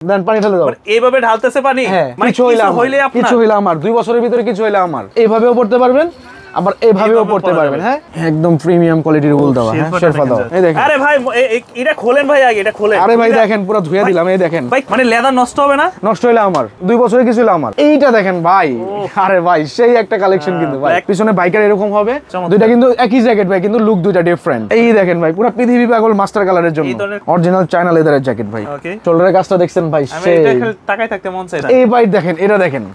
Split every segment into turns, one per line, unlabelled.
দেন পানি ঢেলে দাও।
এইভাবে ঢালতেছে পানি,
মানে কিছু হইলে আমার 2 বছরের ভিতরে কিছু হইলে আমার এইভাবেও পড়তে পারবেন, আবার এইভাবেও পড়তে পারবেন। হ্যাঁ, একদম প্রিমিয়াম কোয়ালিটির উল দাও। হ্যাঁ, শেরফা দাও। এই দেখেন।
আরে ভাই এটা খোলেন ভাই, আগে এটা খোলেন।
আরে ভাই দেখেন পুরো ধুইয়া দিলাম। এই দেখেন
ভাই, মানে লেদার নষ্ট হবে না?
নষ্ট হইলে আমার 2 বছরে কিছু হইলে আমার। এইটা দেখেন ভাই, আরে ভাই সেই একটা কালেকশন কিন্তু ভাই। পিছনে বাইকার এরকম হবে, দুইটা কিন্তু একই জ্যাকেট ভাই, কিন্তু লুক দুইটা ডিফারেন্ট। এই দেখেন ভাই পুরো পৃথিবী পাগল মাস্টার কালারের জন্য অরিজিনাল চায়না লেদারের জ্যাকেট ভাই। শোল্ডারের কাজটা দেখছেন ভাই, সেই
টাকায় থাকতে মন চায়।
এই ভাই দেখেন, এটা দেখেন।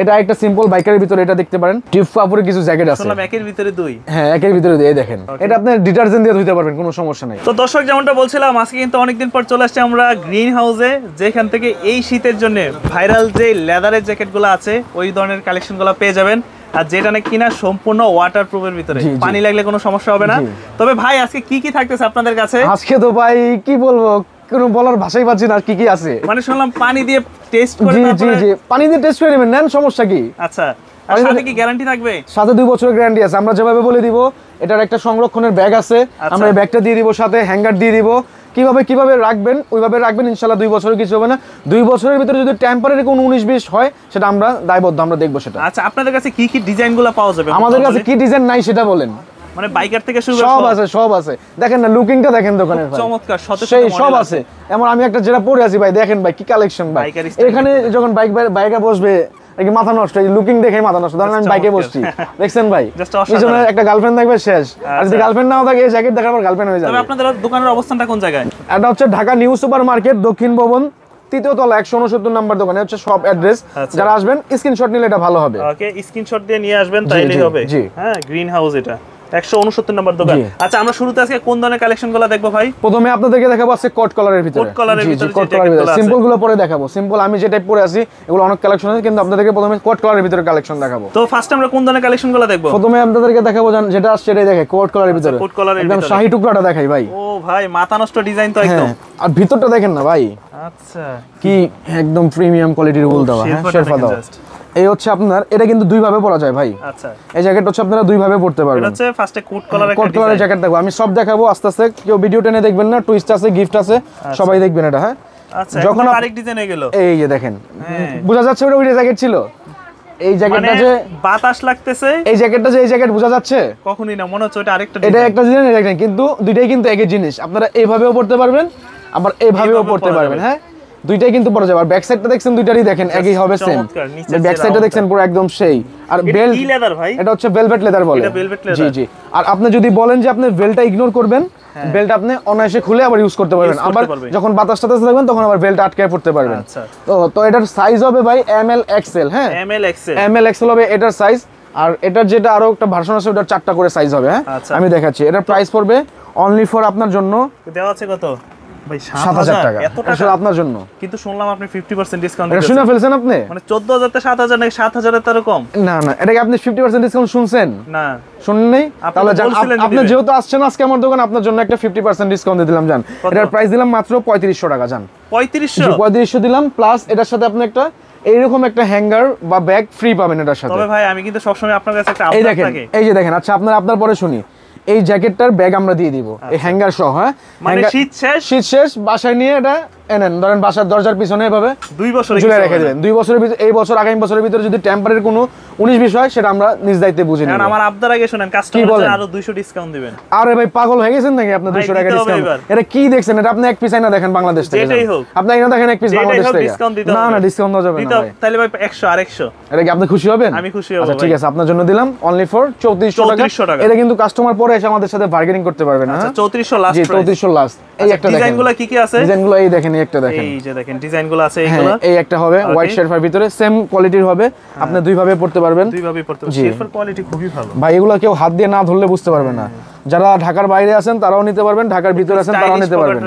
এটা একটা সিম্পল বাইকারের ভিতরে এটা দেখতে পারেন। টিপ কাপড়ের কিছু জ্যাকেট আছে।
শুনলাম একের ভিতরে দুই।
হ্যাঁ, একের ভিতরে দুই। এই দেখেন, এটা আপনি ডিটারজেন্ট দিয়ে ধুইতে পারবেন, কোনো সমস্যা নাই।
তো দর্শক, যেমনটা বলছিলাম, আজকে কিন্তু অনেকদিন পর চলে আসছে আমরা গ্রিন হাউসে, যেখান থেকে এই শীতের জন্য ভাইরাল যে লেদারের জ্যাকেটগুলো আছে ওই ধরনের কালেকশনগুলো পেয়ে যাবেন। আর যেটা নাকি কিনা সম্পূর্ণ ওয়াটারপ্রুফের ভিতরে, পানি লাগলে কোনো সমস্যা হবে না। তবে ভাই আজকে কি কি থাকতেছে আপনাদের কাছে?
আজকে তো ভাই কি বলবো, কোনো বলার ভাষাই পাচ্ছি না কি কি আছে।
মানে শুনলাম পানি দিয়ে টেস্ট করে।
জি, পানি দিয়ে টেস্ট করে নেবেন, নেন, সমস্যা কি?
আচ্ছা, আর সাথে কি গ্যারান্টি থাকবে?
সাথে 2 বছরের গ্যারান্টি আছে। আমরা যেভাবে বলে দিব, এটার একটা সংরক্ষণের ব্যাগ আছে, আমরা এই ব্যাগটা দিয়ে দিব, সাথে হ্যাঙ্গার দিয়ে দিব। কিভাবে রাখবেন ওইভাবে রাখবেন, ইনশাআল্লাহ 2 বছরের কিছু হবে না। 2 বছরের ভিতরে যদি টেম্পারারি কোনো 19-20 হয়, সেটা আমরা দায়বদ্ধ, আমরা দেখবো সেটা।
আচ্ছা, আপনাদের কাছে কি কি ডিজাইনগুলো পাওয়া যাবে?
আমাদের কাছে কি ডিজাইন নাই সেটা বলেন।
মানে বাইকার থেকে শুরু
সব আছে। দেখেন না, লুকিংটা দেখেন দোকানের ভাই,
চমৎকার,
সেই সব আছে। এমন আমি একটা যেটা পরে আছি ভাই, দেখেন ভাই কি কালেকশন ভাই। এখানে যখন বাইকে বসবে মাথা নষ্ট, এই লুকিং দেখে মাথা নষ্ট। ধরেন আমি বাইকে বসছি, দেখছেন ভাই, পিছনে একটা গার্লফ্রেন্ড থাকবে, শেষ। আর যদি গার্লফ্রেন্ড নাও থাকে, এই জ্যাকেট দেখার পর গার্লফ্রেন্ড হয়ে যাবে।
তবে আপনাদের দোকানের অবস্থানটা কোন জায়গায়?
এটা হচ্ছে ঢাকা নিউ সুপার মার্কেট, দক্ষিণ ভবন, 3য় তলা, 169 নম্বর দোকানে হচ্ছে সব অ্যাড্রেস। যারা আসবেন স্ক্রিনশট নিলে এটা ভালো হবে।
ওকে, স্ক্রিনশট দিয়ে নিয়ে আসবেন, তাইলেই হবে। হ্যাঁ, গ্রিন হাউস এটা 169 নম্বর দোকান। আচ্ছা, আমরা শুরুতে আজকে কোন ধরনের কালেকশনগুলো দেখবো ভাই?
প্রথমে আপনাদেরকে দেখাবো আছে কোট কলারের ভিতরে। সিম্পল গুলো পরে দেখাবো। সিম্পল আমি যেটা পরে আছি এগুলো অনেক কালেকশন আছে, কিন্তু আপনাদেরকে প্রথমে কোট কলারের ভিতরে কালেকশন দেখাবো।
তো ফার্স্ট আমরা কোন ধরনের কালেকশনগুলো দেখবো?
প্রথমে আপনাদেরকে দেখাবো যেটা আসছে এটাই দেখে, কোট কলারের ভিতরে।
কোট কলারের
একদম শাহী টুকরাটা দেখাই ভাই।
ও ভাই, মাথা নষ্ট ডিজাইন তো একদম।
আর ভিতরটা দেখেন না ভাই,
আচ্ছা
কি একদম প্রিমিয়াম কোয়ালিটির উল দেওয়া। হ্যাঁ, শেরফা দাও। এই হচ্ছে আপনার, এটা কিন্তু 2 ভাবে পরা যায় ভাই।
আচ্ছা,
এই জ্যাকেট হচ্ছে আপনারা 2 ভাবে পড়তে পারবেন।
এটা হচ্ছে ফার্স্টে কোট কলারের
জ্যাকেট দেখো, আমি সব দেখাবো আস্তে আস্তে, কেউ ভিডিও টেনে দেখবেন না, টুইস্ট আছে, গিফট আছে, সবাই দেখবেন এটা। হ্যাঁ,
আচ্ছা, যখন আরেক ডিজাইন হয়ে গেল,
এই যে দেখেন, বোঝা যাচ্ছে ওটা ওই জ্যাকেট ছিল। এই জ্যাকেটটা যে
বাতাস লাগতেছে,
এই জ্যাকেটটা যে এই জ্যাকেট বোঝা যাচ্ছে
কখনোই না, মনে হচ্ছে ওটা আরেকটা
ডিজাইন। এটা একটা ডিজাইন, এটা একটা, কিন্তু দুইটাই কিন্তু একই জিনিস। আপনারা এইভাবেও পড়তে পারবেন, আবার এইভাবেও পড়তে পারবেন। হ্যাঁ, দুইটাই কিন্তু পড়া যাবে। আর ব্যাক সাইডটা দেখছেন, দুইটারই দেখেন একই হবে, সেম। ব্যাক সাইডটা দেখছেন পুরো একদম সেই। আর বেল্ট
কি লেদার ভাই?
এটা হচ্ছে ভেলভেট লেদার বলে। জি। আর আপনি যদি বলেন যে আপনি বেল্টটা ইগনোর করবেন, বেল্ট আপনি অনায়াসে খুলে আবার ইউজ করতে পারবেন। আবার যখন বাতাসটা থাকবেন তখন আবার বেল্ট আটকায় পড়তে পারবেন। তো এটার সাইজ হবে ভাই ML XL। হ্যাঁ, ML XL হবে এটার সাইজ। আর এটার যেটা আরো একটা ভার্সন আছে, ওটার 4টা করে সাইজ হবে। হ্যাঁ, আমি দেখাচ্ছি। এটার প্রাইস পড়বে অনলি ফর আপনার জন্য
দেওয়া আছে কত ভাই?
7,000 টাকা। এত টাকা আপনার জন্য।
কিন্তু শুনলাম আপনি 50% ডিসকাউন্ট দিচ্ছেন।
এটা শুনে ফেলছেন আপনি?
মানে 14,000 তে 7,000 নাকি 7,000 এর তারও কম?
না, এটা কি আপনি 50% ডিসকাউন্ট শুনছেন?
না,
শুনেন নাই? তাহলে আপনি যেহেতু আসছেন আজকে আমার দোকান, আপনার জন্য একটা 50% ডিসকাউন্ট দিয়ে দিলাম। জান, এটার প্রাইস দিলাম মাত্র 3500 টাকা। জান, 3500 দিলাম, প্লাস এটার সাথে আপনি একটা এইরকম একটা হ্যাঙ্গার বা ব্যাগ ফ্রি পাবেন এটার সাথে।
তবে ভাই আমি কিন্তু সবসময় আপনার কাছে একটা আপডেট থাকে।
এই যে দেখেন, আচ্ছা আপনার পরে শুনি। এই জ্যাকেটটার ব্যাগ আমরা দিয়ে দিব, এই হ্যাঙ্গার সহ। হ্যাঁ,
মানে শীত শেষ
বাসায় নিয়ে এটা এনেন, ধরেন বাসার দরজার পিছনে এভাবে
2 বছর
ঝুলে রেখে দেবেন। 2 বছরের ভিতরে, এই বছর আগামী বছরের ভিতরে যদি টেম্পারারি কোনো 19-20 হয়, সেটা আমরা নিজ দায়িত্বে বুঝে নিব।
আমার আবদার আগে শুনেন, কাস্টমারদের আরো 200 ডিসকাউন্ট দিবেন।
আরে ভাই পাগল হয়ে গেছেন নাকি আপনি? 200 টাকা ডিসকাউন্ট? এটা কি দেখছেন? এটা আপনি এক পিস আইনা দেখেন বাংলাদেশ থেকে।
যেটাই হোক,
আপনি আইনা দেখেন এক পিস বাংলাদেশ থেকে। না, ডিসকাউন্ট দেওয়া যাবে না ভাই।
তাহলে ভাই 100 আর 100।
এটা কি আপনি খুশি হবেন?
আমি খুশি হব।
আচ্ছা ঠিক আছে, আপনার জন্য দিলাম অনলি ফর 3400 টাকা। এটা কিন্তু কাস্টমার পরে এসে আমাদের সাথে বার্গেনিং করতে পারবে না।
আচ্ছা, 3400 লাস্ট।
জি, 3400 লাস্ট। এই একটা দেখেন,
ডিজাইনগুলো কি আছে?
ডিজাইনগুলো এই দেখেন, এই একটা দেখেন,
এই যে দেখেন ডিজাইনগুলো আছে এইগুলো।
এই একটা হবে হোয়াইট শেরফার ভিতরে, সেম কোয়ালিটির হবে। আপনি 2 ভাবে পড়তে পারবেন।
2 ভাবে পড়তে পারবেন। শেরফার কোয়ালিটি খুবই ভালো
ভাই। এগুলো কেউ হাত দিয়ে না ধরলে বুঝতে পারবে না। যারা ঢাকার বাইরে আছেন তারাও নিতে পারবেন, ঢাকার ভিতরে আছেন তারাও নিতে পারবেন।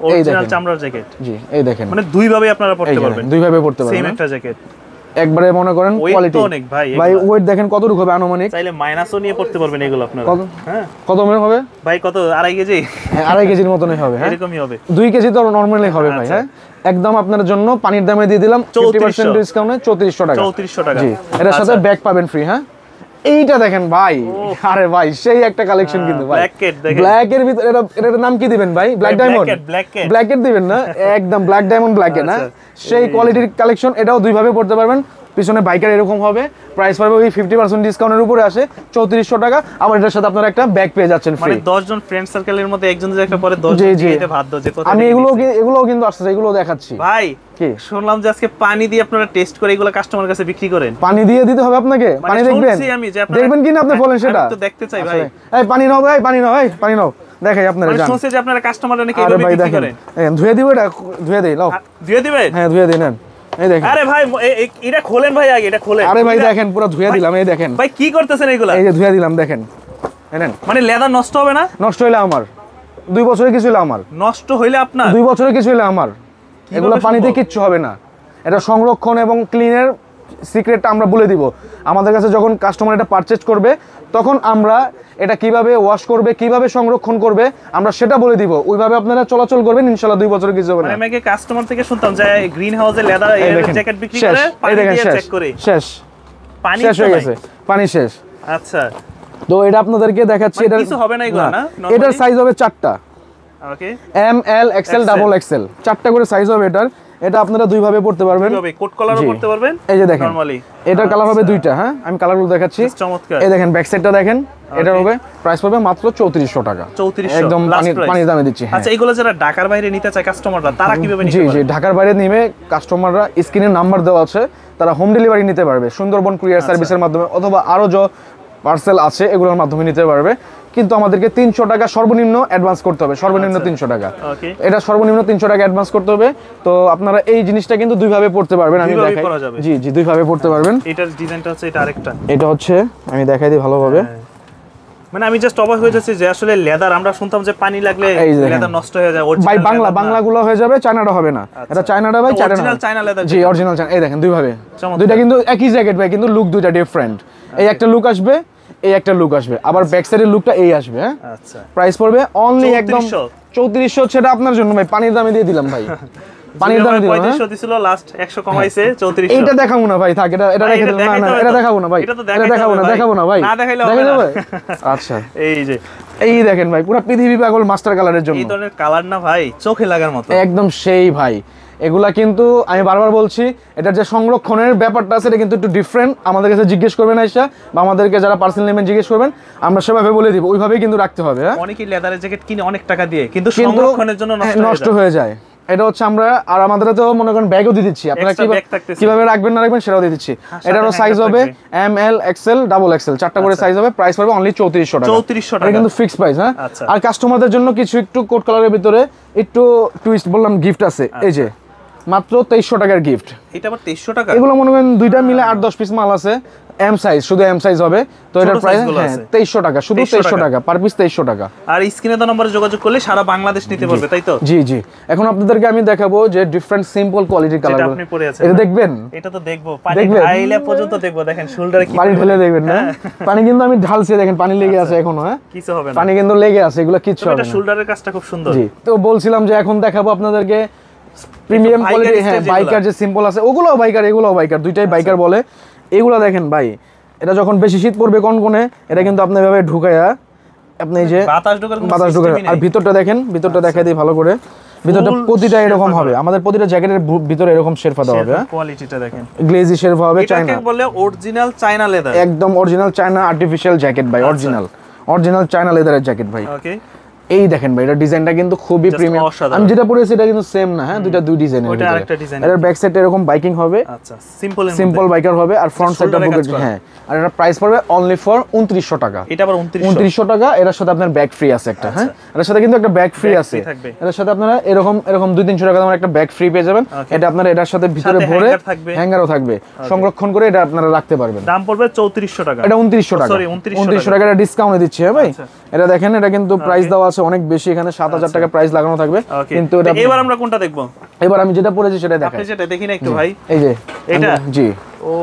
অরিজিনাল চামড়ার জ্যাকেট। জি, এই দেখেন,
মানে 2 ভাবে আপনারা পড়তে পারবেন।
2 ভাবে পড়তে পারবেন,
সেম একটা জ্যাকেট।
একবারে মনে করেন কোয়ালিটি
অনেক ভাই।
ওয়েট দেখেন কতটুকু হবে আনুমানিক।
চাইলে মাইনাসও নিয়ে পড়তে পারবেন এগুলো আপনারা।
হ্যাঁ, কত মনে হবে
ভাই? কত, 2.5 কেজি?
হ্যাঁ, 2.5 কেজির মতনই হবে। হ্যাঁ,
এরকমই হবে।
2 কেজি তো নরমালি হবে ভাই। হ্যাঁ, একদম আপনার জন্য পানির দামে দিয়ে দিলাম 50% ডিসকাউন্টে 3400 টাকা।
3400 টাকা।
জি, এর সাথে ব্যাগ পাবেন ফ্রি। হ্যাঁ, এইটা দেখেন ভাই, আরে ভাই সেই একটা কালেকশন কিন্তু ভাই, ব্ল্যাক এর ভিতরে এটার নাম কি দিবেন ভাই? ব্ল্যাক ডায়মন্ড, ব্ল্যাক এর দিবেন না, একদম ব্ল্যাক ডায়মন্ড ব্ল্যাক এর না, সেই কোয়ালিটির কালেকশন। এটাও দুই ভাবে পড়তে পারবেন, পিছনে বাইকার এরকম হবে, প্রাইস পাবে ওই 50% ডিসকাউন্টের উপরে আসে 3400 টাকা। আবার এটার সাথে আপনারা একটা ব্যাগ পেয়ে যাচ্ছেন ফ্রি।
মানে 10 জন ফ্রেন্ড সার্কেলের মধ্যে একজন যদি একটা পরে 10 জন দিতে বাধ্য যে কথা।
আমি এগুলো কিন্তু আসছে, এগুলো দেখাচ্ছি
ভাই। কি শুনলাম যে আজকে পানি দিয়ে আপনারা টেস্ট করে এগুলো কাস্টমারের কাছে বিক্রি করেন?
পানি দিয়ে দিতে হবে আপনাকে? পানি দেখবেন, দেখবেন কিনা আপনি বলেন সেটা?
আমি তো দেখতে চাই ভাই।
এই পানি নাও ভাই, পানি নাও, এই পানি নাও, দেখাই আপনারা।
মানে শুনছে যে আপনারা কাস্টমাররা নাকি এইভাবে বিক্রি করেন।
ধুয়ে দিব, এটা ধুয়ে দেই, লাও
ধুয়ে দিবেন?
হ্যাঁ ধুয়ে দেই, নেন এই দেখেন।
আরে ভাই এটা খোলেন ভাই, আগে এটা খোলেন।
আরে ভাই দেখেন পুরো ধুয়ে দিলাম, এই দেখেন
ভাই কি করতেছেন এগুলা?
এই যে ধুয়ে দিলাম, দেখেন নেন।
মানে লেদার নষ্ট হবে না?
নষ্ট হইলে আমার 2 বছরে কিছু হইলে আমার,
নষ্ট হইলে আপনার
2 বছরে কিছু হইলে আমার। এগুলো পানিতে কিচ্ছু হবে না, এটা সংরক্ষণ এবং ক্লিনের সিক্রেটটা আমরা বলে দিব। আমাদের কাছে যখন কাস্টমার এটা পারচেজ করবে তখন আমরা এটা কিভাবে ওয়াশ করবে, কিভাবে সংরক্ষণ করবে, আমরা সেটা বলে দিব। ওইভাবে আপনারা চলাচল করবেন, ইনশাআল্লাহ 2 বছরে কিছু হবে না।
আমি আগে কাস্টমার থেকে শুনতাম যে গ্রিন হাউসে লেদার জ্যাকেট বিক্রি করে পানি দিয়ে চেক করে
শেষ, পানি শেষ হয়ে গেছে, পানি শেষ।
আচ্ছা,
তো এটা আপনাদেরকে দেখাচ্ছি। এটা
কিছু হবে না এগুলো না?
এটার সাইজ হবে 4টা।
Okay,
M L XL double XL 4টা করে সাইজ হবে এটার। এটা আপনারা দুই ভাবে পড়তে পারবেন,
কিভাবে কোট কলারও করতে পারবেন।
এই যে দেখেন নরমালি এটার কালার হবে 2টা। হ্যাঁ আমি কালারগুলো দেখাচ্ছি,
চমৎকার।
এই দেখেন ব্যাক সাইডটা দেখেন, এটার হবে প্রাইস পাবে মাত্র 3400 টাকা।
3400
একদম পানি দামে দিচ্ছি।
আচ্ছা, এগুলো যারা ঢাকার বাইরে নিতে চায় কাস্টমাররা, তারা কিভাবে নিতে পারবে?
জি ঢাকার বাইরে নিবে কাস্টমাররা, স্ক্রিনে নাম্বার দেওয়া আছে, তারা হোম ডেলিভারি নিতে পারবে সুন্দরবন কুরিয়ার সার্ভিসের মাধ্যমে, অথবা আরো যে পার্সেল আছে এগুলোর মাধ্যমে নিতে পারবে। কিন্তু আমাদেরকে 300 টাকা সর্বনিম্ন অ্যাডভান্স করতে হবে, সর্বনিম্ন 300 টাকা। এটা সর্বনিম্ন 300 টাকা অ্যাডভান্স করতে হবে। তো আপনারা এই জিনিসটা কিন্তু দুই ভাবে পড়তে পারবেন, আমি দেখাই। জি জি দুই ভাবে পড়তে পারবেন।
এটার ডিজাইনটা হচ্ছে এটা আরেকটা,
এটা হচ্ছে আমি দেখাই দিই ভালোভাবে।
মানে আমি জাস্ট অবাক হয়ে যাচ্ছি যে আসলে লেদার, আমরা শুনতাম যে পানি লাগলে লেদার নষ্ট হয়ে যায়।
ভাই বাংলাগুলো হয়ে যাবে, চায়নাটা হবে না। এটা চায়নাটা ভাই,
অরিজিনাল চায়না লেদার।
জি অরিজিনাল চায়না। এই দেখেন দুই ভাবে, দুইটা কিন্তু একই জ্যাকেট ভাই, কিন্তু লুক দুইটা ডিফারেন্ট। এই একটা লুক আসবে, এই একটা লুক আসবে, আবার ব্যাক সাইডের লুকটা এই আসবে। হ্যাঁ আচ্ছা, প্রাইস পড়বে অনলি একদম 3400। সেটা আপনার জন্য ভাই, পানির দামে দিয়ে দিলাম ভাই, পানির দামে দিলাম।
3500 দিছিল, লাস্ট 100 কমাইছে 3400।
এইটা দেখাবো না ভাই, থাক, এটা রেখে দিলাম। না না এটা দেখাবো না ভাই, এটা দেখাবো না ভাই,
না দেখাইলে
হবে
না।
আচ্ছা
এই যে
এই দেখেন ভাই, পুরো পৃথিবী পাগল মাস্টার কালারের জন্য।
এই ধরনের কালার না ভাই চোখে লাগার মতো,
একদম সেই ভাই। এগুলা কিন্তু আমি বারবার বলছি, এটার যে সংরক্ষণের ব্যাপারটা আছে এটা কিন্তু একটু ডিফারেন্ট। আমাদের কাছে জিজ্ঞেস করবেন আইসা, বা আমাদেরকে যারা পার্সেল নেবেন জিজ্ঞেস করবেন, আমরা সেভাবে বলে দিব, ওইভাবেই কিন্তু রাখতে হবে। হ্যাঁ
অনেকেই লেদারের জ্যাকেট কিনে অনেক টাকা দিয়ে, কিন্তু সংরক্ষণের জন্য
নষ্ট হয়ে যায়। এটা হচ্ছে আমরা, আর আমাদের তো মনে করেন ব্যাগও দিয়ে দিচ্ছি, আপনারা কিভাবে রাখবেন না রাখবেন সেটাও দিয়ে দিচ্ছি। এটারও সাইজ হবে M L XL double XL, 4টা করে সাইজ হবে। প্রাইস পড়বে অনলি 3400 টাকা। 3400 টাকা কিন্তু ফিক্স প্রাইস। হ্যাঁ আর কাস্টমারদের জন্য কিছু একটু কোট কালারের ভিতরে একটু টুইস্ট বললাম গিফট আছে। এই যে মাত্র 2300 টাকার গিফট।
এটা আবার 2300 টাকা।
এগুলো মনে করেন দুইটা মিলে 8-10 পিস মাল আছে, এম সাইজ, শুধু এম সাইজ হবে। তো এটার প্রাইস 2300 টাকা, শুধু 2300 টাকা পার পিস, 2300 টাকা।
আর স্ক্রিনে দেওয়া নম্বরে যোগাযোগ করলে সারা বাংলাদেশ নিতে পারবে, তাই তো?
জি জি। এখন আপনাদেরকে আমি দেখাবো যে ডিফারেন্ট সিম্পল কোয়ালিটির কালার
আপনি পরে আছেন,
এটা দেখবেন।
এটা তো দেখবো, পানি ঢাইলে পর্যন্ত দেখবো। দেখেন শোল্ডারে কি
পানি ঢেলে দেখবেন না, পানি কিন্তু আমি ঢালছি, দেখেন পানি লেগে আছে এখনো। হ্যাঁ
কিছু হবে না,
পানি কিন্তু লেগে আছে, এগুলো কিছু হবে না।
এটা শোল্ডারের কাজটা খুব সুন্দর।
জি, তো বলছিলাম যে এখন দেখাবো আপনাদেরকে প্রিমিয়াম কোয়ালিটি। হ্যাঁ বাইকার যে সিম্পল আছে ওগুলোও বাইকার, এগুলোও বাইকার, দুইটাই বাইকার বলে। এগুলো দেখেন ভাই, এটা যখন বেশি শীত পড়বে কনকনে, এটা কিন্তু আপনি এভাবে ঢুকায়া আপনি এই যে বাতাস ঢুকায়। আর ভিতরটা দেখেন, ভিতরটা দেখাই দিই ভালো করে। ভিতরটা প্রতিটা এরকম হবে, আমাদের প্রতিটা জ্যাকেটের ভিতরে এরকম শেরফা দেওয়া হবে।
কোয়ালিটিটা দেখেন,
গ্লেজি শেরফা হবে, চায়না।
এটাকে বলে অরিজিনাল চায়না লেদার, একদম
অরিজিনাল চায়না আর্টিফিশিয়াল জ্যাকেট ভাই, অরিজিনাল চায়না লেদারের জ্যাকেট ভাই। ওকে এই দেখেন ভাই, এটা ডিজাইনটা কিন্তু খুবই প্রিমিয়াম। আমি যেটা পরেছি এটা কিন্তু সেম না। হ্যাঁ দুইটা দুই ডিজাইনের, ওটা আরেকটা ডিজাইন। এর ব্যাক সাইডে এরকম বাইকিং হবে। আচ্ছা সিম্পল বাইকার হবে, আর ফ্রন্ট সাইডটা বুকেট। হ্যাঁ আর এটা প্রাইস পড়বে অনলি ফর 2900 টাকা। এটা আবার 2900 টাকা। এর সাথে আপনার ব্যাগ ফ্রি আছে একটা। হ্যাঁ এর সাথে কিন্তু একটা ব্যাগ ফ্রি আছে, এর সাথে আপনারা এরকম 200-300 টাকা দামের একটা ব্যাগ ফ্রি পেয়ে যাবেন। এটা আপনারা এটার সাথে ভিতরে ভরে হ্যাঙ্গারও থাকবে, সংরক্ষণ করে এটা আপনারা রাখতে পারবেন। দাম পড়বে 3400 টাকা। এটা 2900 টাকা, সরি 2900 টাকা। এটা ডিসকাউন্টে দিচ্ছি। হ্যাঁ ভাই এটা দেখেন, এটা কিন্তু প্রাইস দেওয়া আছে অনেক বেশি, এখানে 7000 টাকা প্রাইস লাগানো থাকবে। কিন্তু এটা
এবার আমরা কোনটা দেখব?
এবার আমি যেটা পরেছি সেটা দেখাই।
আপনি যেটা দেখি না একটু ভাই,
এই যে
এটা।
জি
ও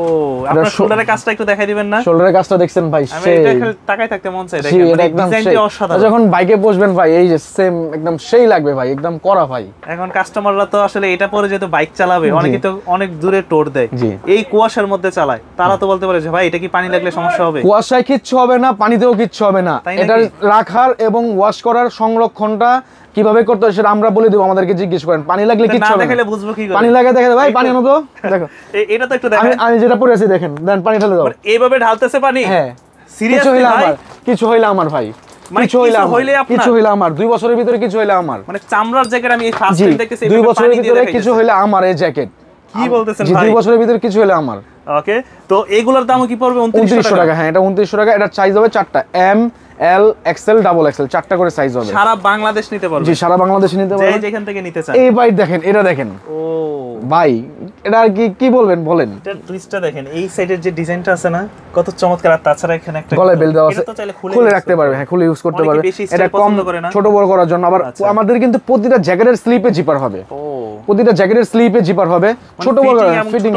আপনার শোল্ডারের কাজটা একটু দেখাই দিবেন না?
শোল্ডারের কাজটা দেখছেন ভাই,
আমি এটা তাকাই থাকতে মন চাই, দেখেন মানে ডিজাইনটি অসাধারণ।
যখন বাইকে বসবেন ভাই এই যে সেম একদম সেই লাগবে ভাই, একদম করা ভাই।
এখন কাস্টমাররা তো আসলে এটা পরে যেহেতু বাইক চালাবে, অনেকে তো অনেক দূরে টোর দেয়, এই কুয়াশার মধ্যে চালায়, তারা তো বলতে পারে যে ভাই এটা কি পানি লাগলে সমস্যা হবে?
কুয়াশায় কিচ্ছু হবে না, পানিতেও কিচ্ছু হবে না। এটা রাখার এবং ওয়াশ করার সংরক্ষণটা কিভাবে করতে হয় সেটা আমরা বলে দেব, আমাদেরকে জিজ্ঞেস করেন। পানি লাগলে কিচ্ছু হবে না,
দেখালে বুঝবো কি করে?
পানি লাগে দেখে ভাই, পানি আনো তো, দেখো
এটা তো একটু দেখেন,
আমি যেটা পরে আছি দেখেন, দেন পানি ঢেলে দাও।
এইভাবে ঢালতেছে পানি?
হ্যাঁ,
সিরিয়াসলি ভাই?
কিছু হইলে আমার ভাই, কিছু হইলে আমার 2 বছরের ভিতরে কিছু হইলে আমার,
মানে চামড়ার জ্যাকেট আমি এই ফার্স্ট টাইম দেখতেছি।
2 বছরের ভিতরে কিছু হইলে আমার এই জ্যাকেট।
কি বলতেছেন ভাই?
2 বছরের ভিতরে কিছু হইলে আমার।
ওকে, তো এগুলোর দাম কি পড়বে?
2900 টাকা। হ্যাঁ, এটা 2900 টাকা। এটা সাইজ হবে 4টা, M, L, XL, double XL, 4টা করে সাইজ হবে।
সারা বাংলাদেশ নিতে পারবে?
জি, সারা বাংলাদেশ নিতে পারবে,
যেখান থেকে নিতে চান।
এই ভাই দেখেন, এটা দেখেন। ও ভাই, এটা আর কি বলবেন বলেন?
এটা টুইস্টটা দেখেন, এই সাইডের যে ডিজাইনটা আছে না, কত চমৎকার। আর তাছাড়া এখানে একটা
গলায় বেল দেওয়া আছে, খুলে রাখতে পারবে। হ্যাঁ, খুলে ইউজ করতে পারবে। এটা কম ছোট বড় করার জন্য। আবার আমাদের কিন্তু প্রতিটা জ্যাকেটের স্লিপে জিপার হবে। প্রতিটা জ্যাকেটের স্লিপে জিপার হবে, ছোট বড় ফিটিং,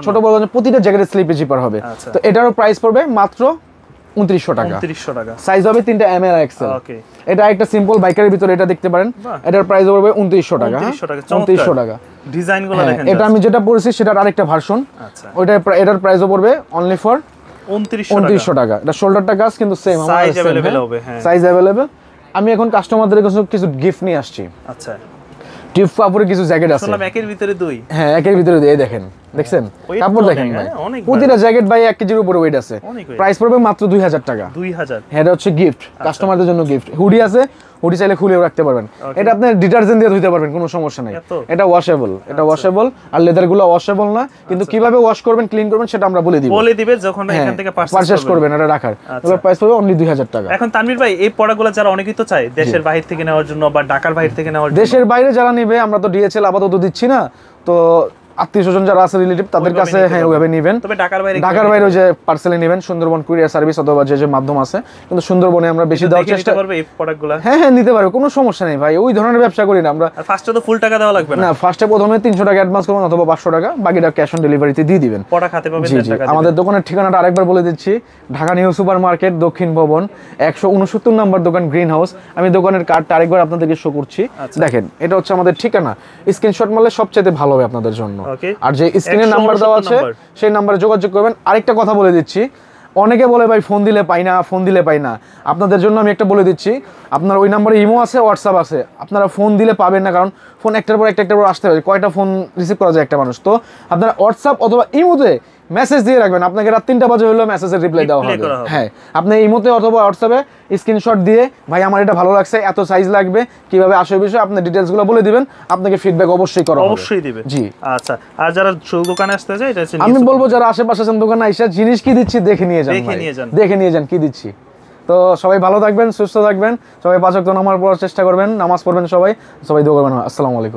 ছোট বড় প্রতিটা জ্যাকেটের স্লিপে জিপার হবে। তো এটারও প্রাইস পড়বে মাত্র 2900 টাকা।
2900 টাকা।
সাইজ হবে 3টা, এম, এল, এক্সেল। ওকে, এটা একটা সিম্পল বাইকারের ভিতরে এটা দেখতে পারেন। এটার প্রাইস পড়বে 2900 টাকা। 2900 টাকা।
ডিজাইনগুলো দেখেন।
এটা আমি যেটা পরেছি সেটার আরেকটা ভার্সন। আচ্ছা, এটার প্রাইসও পড়বে অনলি ফর 2900 টাকা। এটা শোল্ডারটা কাজ কিন্তু সেম,
সাইজ अवेलेबल হবে। হ্যাঁ,
সাইজ अवेलेबल। আমি এখন কাস্টমারদের কাছে কিছু গিফট নিয়ে আসছি।
আচ্ছা,
টিপ কাপড়ের কিছু জ্যাকেট আছে।
শুনলাম একের ভিতরে 2।
হ্যাঁ, একের ভিতরে 2। এই দেখেন, দেখছেন কাপড় দেখেন ভাই, প্রতিটা জ্যাকেট ভাই 1 কেজির উপরে ওয়েট আছে। প্রাইস পড়বে মাত্র 2000 টাকা। 2000। হ্যাঁ, এটা হচ্ছে গিফট, কাস্টমারদের জন্য গিফট। হুডি আছে, হুডি চাইলে খুলেও রাখতে পারবেন। এটা আপনি ডিটারজেন্ট দিয়ে ধুইতে পারবেন, কোনো সমস্যা নাই। এটা ওয়াশেবল, এটা ওয়াশেবল। আর লেদারগুলো ওয়াশেবল না, কিন্তু কিভাবে ওয়াশ করবেন, ক্লিন করবেন সেটা আমরা বলে দিবে যখন এখান থেকে পারচেজ করবেন। এটা রাখার এবার প্রাইস পড়বে অনলি 2000 টাকা।
এখন তানভীর ভাই, এই প্রোডাক্টগুলো যারা অনেকেই তো চায় দেশের বাইরে থেকে নেওয়ার জন্য বা ঢাকার বাইরে থেকে নেওয়ার জন্য,
দেশের বাইরে যারা নেবে, আমরা তো ডিএচএল আপাতত দিচ্ছি না, তো আত্মীয়-স্বজন যারা আছে রিলেটিভ তাদের কাছে হ্যাঁ ওইভাবে নেবেন। তবে ঢাকার বাইরে যে পার্সেলে নেবেন, সুন্দরবন কুরিয়ার সার্ভিস অথবা যে মাধ্যম আছে, কিন্তু সুন্দরবনে আমরা বেশি দেওয়ার চেষ্টা করব এই প্রোডাক্টগুলো। হ্যাঁ হ্যাঁ, নিতে পারবে, কোনো সমস্যা নেই ভাই, ওই ধরনের ব্যবসা করি না আমরা। ফার্স্টে তো ফুল টাকা দেওয়া লাগবে না, ফার্স্টে প্রথমে 300 টাকা অ্যাডভান্স করবেন অথবা 500 টাকা, বাকিটা ক্যাশ অন ডেলিভারিতে দিয়ে দিবেন। প্রোডাক্ট হাতে পাবেন 10 টাকা। আমাদের দোকানের ঠিকানাটা আরেকবার বলে দিচ্ছি, ঢাকা নিউ সুপার মার্কেট, দক্ষিণ ভবন, 169 নম্বর দোকান, গ্রিন হাউস। আমি দোকানের কার্ডটা আরেকবার আপনাদেরকে শো করছি, দেখেন এটা হচ্ছে আমাদের ঠিকানা। স্ক্রিনশট মারলে সবচেয়ে ভালো হবে আপনাদের জন্য। আর যে স্ক্রিনের নাম্বার দেওয়া আছে সেই নাম্বারে যোগাযোগ করবেন। আরেকটা কথা বলে দিচ্ছি, অনেকে বলে ভাই ফোন দিলে পাই না, ফোন দিলে পাই না। আপনাদের জন্য আমি একটা বলে দিচ্ছি, আপনার ওই নাম্বারে ইমো আছে, হোয়াটসঅ্যাপ আছে, আপনারা ফোন দিলে পাবেন না, কারণ ফোন একটার পর একটার পর আসতে হবে। কয়টা ফোন রিসিভ করা যায় একটা মানুষ? তো আপনারা হোয়াটসঅ্যাপ অথবা ইমোতে মেসেজ দিয়ে রাখবেন, আপনাকে রাত 3টা বাজে হলেও মেসেজের রিপ্লাই দেওয়া হবে। হ্যাঁ, আপনি ইমোতে অথবা হোয়াটসঅ্যাপে স্ক্রিনশট দিয়ে ভাই আমার এটা ভালো লাগছে, এত সাইজ লাগবে, কিভাবে আসবে বিষয় আপনি ডিটেইলসগুলো বলে দিবেন, আপনাকে ফিডব্যাক অবশ্যই করা হবে। অবশ্যই দিবে। জি আচ্ছা, আর যারা দোকানে আসতে চায় এটা আমি বলবো যারা আশেপাশে আছেন দোকানে আইসা জিনিস কি দিচ্ছি দেখে নিয়ে যান, দেখে নিয়ে যান কি দিচ্ছি। তো সবাই ভালো থাকবেন, সুস্থ থাকবেন, সবাই 5 ওয়াক্ত নামাজ পড়ার চেষ্টা করবেন, নামাজ পড়বেন, সবাই দোয়া করবেন। আসসালামু আলাইকুম।